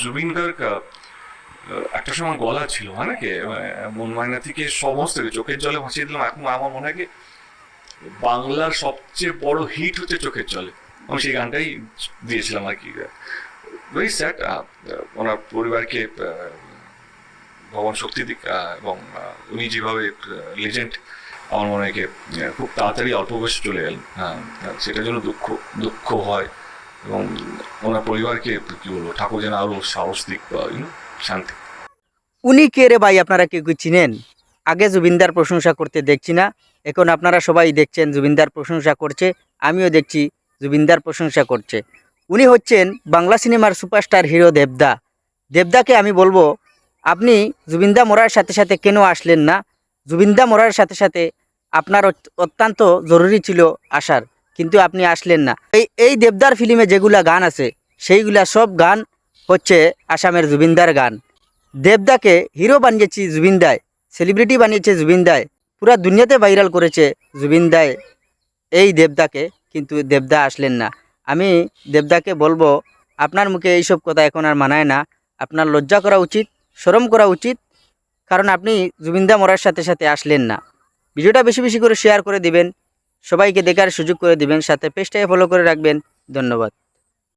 জুবিন গার্গ একটা সময় গলা ছিল হয় নাকি মন মায়না থেকে সমস্ত চোখের জলে ভাসিয়ে দিলাম। এখন আমার মনে হয় কি বাংলার সবচেয়ে বড় হিট হচ্ছে চোখের জলে, আমি সেই গানটাই দিয়েছিলাম আর কি। ভেরি স্যাড, ওনার পরিবারকে ভগবান শক্তি দিক, এবং উনি যেভাবে লেজেন্ড আমার মনে হয় খুব তাড়াতাড়ি অল্প বয়সে চলে গেলেন। সেটার জন্য দুঃখ হয়, এবং ওনার পরিবারকে কি বলবো, ঠাকুর যেন আরো সাহস দিক বা শান্তি। উনি কে রে ভাই, আপনারা কেউ কি চিনেন? আগে জুবিনদার প্রশংসা করতে দেখছি না, এখন আপনারা সবাই দেখছেন জুবিনদার প্রশংসা করছে, আমিও দেখছি জুবিনদার প্রশংসা করছে। উনি হচ্ছেন বাংলা সিনেমার সুপারস্টার হিরো দেবদা। দেবদাকে আমি বলবো, আপনি জুবিনদা মরার সাথে সাথে কেন আসলেন না? জুবিনদা মরার সাথে সাথে আপনার অত্যন্ত জরুরি ছিল আসার, কিন্তু আপনি আসলেন না। এই দেবদার ফিল্মে যেগুলা গান আছে সেইগুলা সব গান হচ্ছে আসামের জুবিনদার গান। দেবদাকে হিরো বানিয়েছি জুবিনদায়, সেলিব্রিটি বানিয়েছে জুবিনদায়, পুরা দুনিয়াতে ভাইরাল করেছে জুবিনদায় এই দেবদাকে, কিন্তু দেবদা আসলেন না। আমি দেবদাকে বলবো, আপনার মুখে এইসব কথা এখন আর মানায় না, আপনার লজ্জা করা উচিত, শরম করা উচিত, কারণ আপনি জুবিনদা মরার সাথে সাথে আসলেন না। ভিডিওটা বেশি বেশি করে শেয়ার করে দিবেন, সবাইকে দেখার সুযোগ করে দিবেন, সাথে পেজটাকে ফলো করে রাখবেন। ধন্যবাদ।